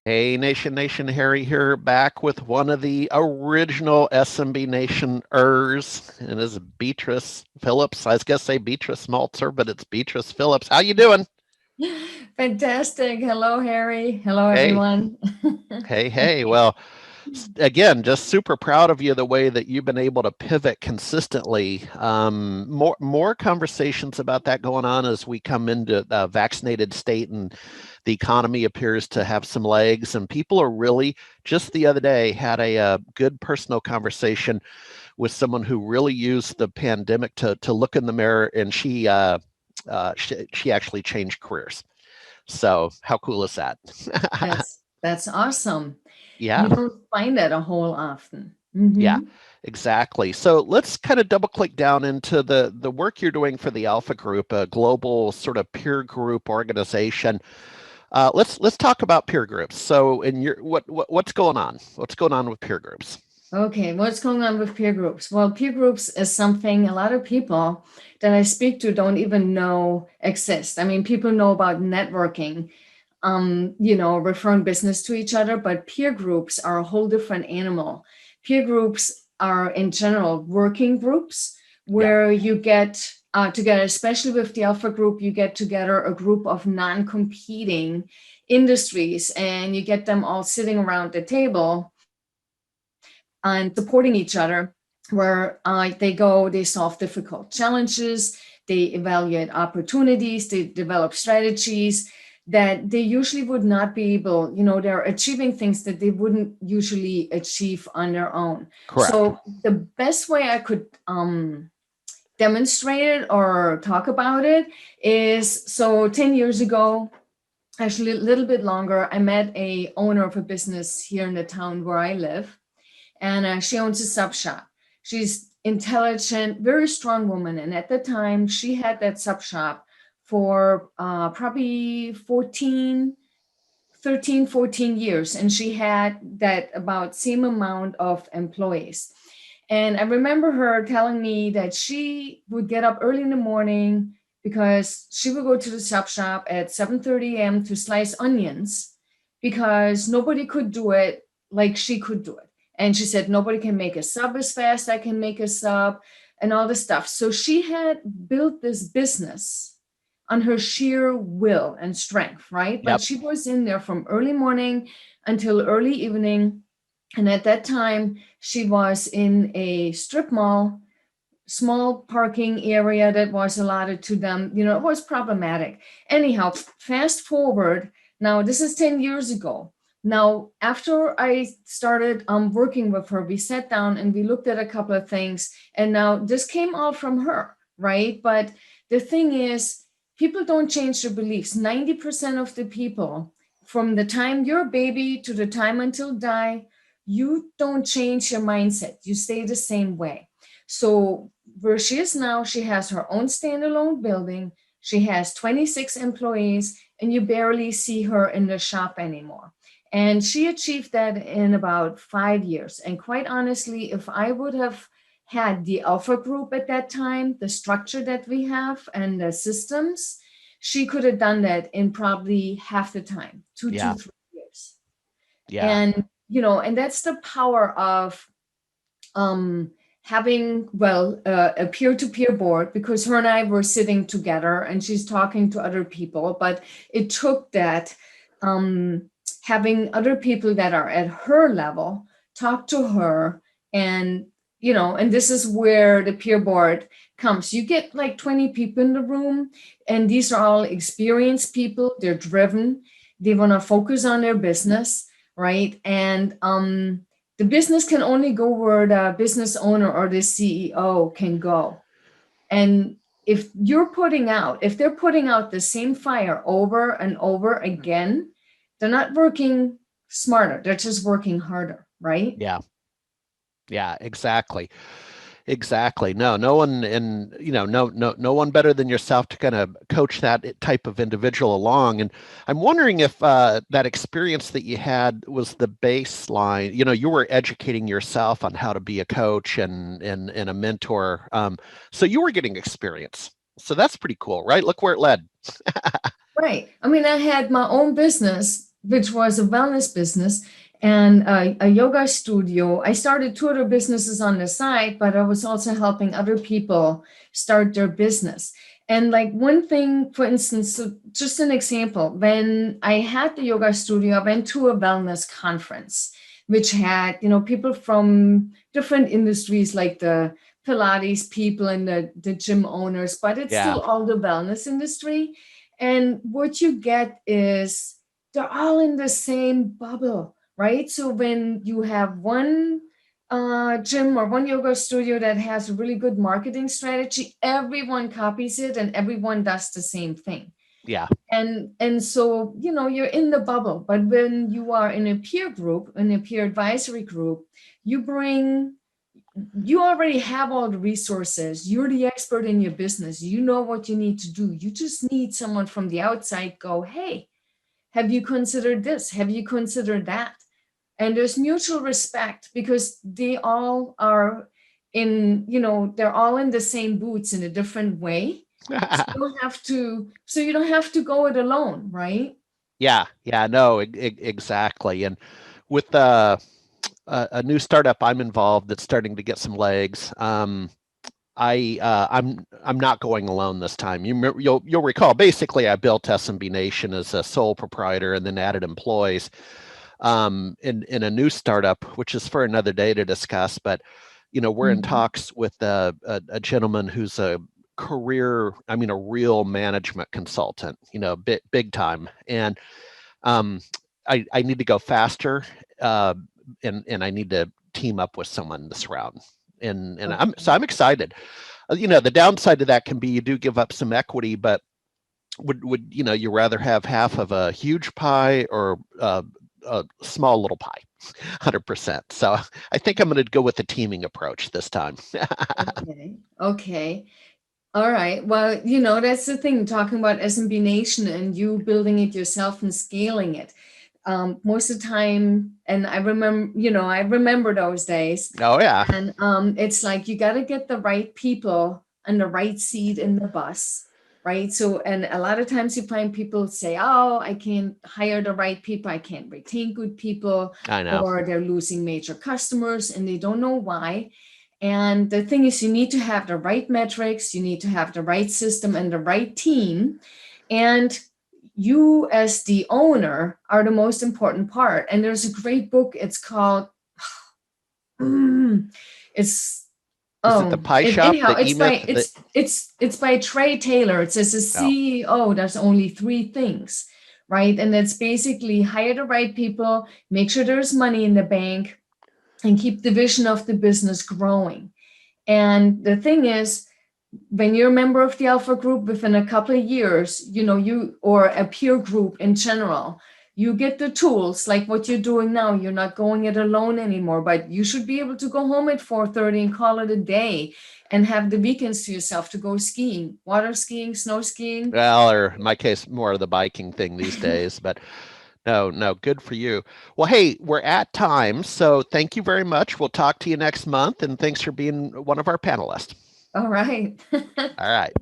Hey, Nation, Harry here, back with one of the original SMB Nation-ers, and it's Beatrice Phillips. I was gonna say Beatrice Maltzer, but it's Beatrice Phillips. How you doing? Fantastic. Hello, Harry. Hello, Hey, everyone. hey. Well, again, just super proud of you the way that you've been able to pivot consistently. More conversations about that going on as we come into a vaccinated state and the economy appears to have some legs. And people are really, just the other day, had a good personal conversation with someone who really used the pandemic to look in the mirror, and she actually changed careers. So how cool is that? That's awesome. You Yeah. don't find that a whole often. Yeah, exactly. So let's kind of double click down into the work you're doing for the Alpha Group, a global sort of peer group organization. Let's talk about peer groups. So, in your what's going on? What's going on with peer groups? Okay, what's going on with peer groups? Well, peer groups is something a lot of people that I speak to don't even know exist. I mean, people know about networking, referring business to each other, but peer groups are a whole different animal. Peer groups are, in general, working groups Yeah, where you get together, especially with the Alpha Group, you get together a group of non competing industries and you get them all sitting around the table and supporting each other, where they solve difficult challenges, they evaluate opportunities, they develop strategies that they usually would not be able, they're achieving things that they wouldn't usually achieve on their own. correct. So the best way I could demonstrate it or talk about it is, so 10 years ago, actually a little bit longer, I met a owner of a business here in the town where I live, and she owns a sub shop. She's intelligent, very strong woman, and at the time she had that sub shop for probably 13, 14 years, and she had that about same amount of employees. And I remember her telling me that she would get up early in the morning because she would go to the sub shop at 7:30 a.m. to slice onions because nobody could do it like she could do it. And she said, nobody can make a sub as fast I can make a sub and all this stuff. So she had built this business on her sheer will and strength, right? But Yep. she was in there from early morning until early evening. And at that time, she was in a strip mall, small parking area that was allotted to them. It was problematic. Anyhow, fast forward, now this is 10 years ago. Now, after I started working with her, we sat down and we looked at a couple of things. And now this came all from her, right? But the thing is, people don't change their beliefs. 90% of the people, from the time you're a baby to the time until die, you don't change your mindset. You stay the same way. So where she is now, she has her own standalone building. She has 26 employees, and you barely see her in the shop anymore. And she achieved that in about 5 years. And quite honestly, if I would have had the Alpha Group at that time, the structure that we have and the systems, she could have done that in probably half the time, two to Yeah. 3 years. Yeah. And that's the power of um, having, well, a peer-to-peer board, because her and I were sitting together and she's talking to other people, but it took that um, having other people that are at her level talk to her. And this is where the peer board comes. You get like 20 people in the room, and these are all experienced people. They're driven, they want to focus on their business, right? And the business can only go where the business owner or the CEO can go. And if they're putting out the same fire over and over again, they're not working smarter. They're just working harder, right? Yeah. Yeah. Exactly. Exactly. No, no one, and no one better than yourself to kind of coach that type of individual along. And I'm wondering if that experience that you had was the baseline. You were educating yourself on how to be a coach and a mentor. So you were getting experience. So that's pretty cool, right? Look where it led. Right. I mean, I had my own business which was a wellness business and a yoga studio. I started two other businesses on the side, but I was also helping other people start their business. And like one thing, for instance, so just an example, when I had the yoga studio, I went to a wellness conference, which had, people from different industries like the Pilates people and the gym owners, but it's Yeah. still all the wellness industry. And what you get is they're all in the same bubble, right? So when you have one gym or one yoga studio that has a really good marketing strategy, everyone copies it and everyone does the same thing. Yeah. And so you're in the bubble. But when you are in a peer group, in a peer advisory group, you already have all the resources. You're the expert in your business. You know what you need to do. You just need someone from the outside go, hey, have you considered this? Have you considered that? And there's mutual respect because they all are they're all in the same boots in a different way. So you don't have to go it alone, right? Yeah. Yeah. No, exactly. And with a new startup I'm involved that's starting to get some legs. I'm not going alone this time. You'll recall basically I built SMB Nation as a sole proprietor and then added employees in a new startup, which is for another day to discuss. But we're in talks with a gentleman who's a real management consultant, big time, and I need to go faster, and I need to team up with someone this round. And I'm excited. The downside to that can be you do give up some equity, but would you rather have half of a huge pie or a small little pie? 100%. So I think I'm going to go with the teaming approach this time. Okay. All right. Well, that's the thing, talking about SMB Nation and you building it yourself and scaling it. Most of the time, and I remember those days. Oh yeah. And it's like you got to get the right people and the right seat in the bus, right? So, and a lot of times you find people say, "Oh, I can't hire the right people. I can't retain good people," I know. or they're losing major customers and they don't know why. And the thing is, you need to have the right metrics, you need to have the right system and the right team. And you, as the owner, are the most important part. And there's a great book. It's called, it's Is it the pie shop? anyhow, The E-Myth? it's by Trey Taylor. It says a CEO does only three things, right? And that's basically hire the right people, make sure there's money in the bank, and keep the vision of the business growing. And the thing is, when you're a member of the Alpha Group within a couple of years, you or a peer group in general, you get the tools like what you're doing now. You're not going it alone anymore, but you should be able to go home at 4:30 and call it a day and have the weekends to yourself to go skiing, water skiing, snow skiing. Well, or in my case, more of the biking thing these days, but no, good for you. Well, hey, we're at time, so thank you very much. We'll talk to you next month, and thanks for being one of our panelists. All right. All right.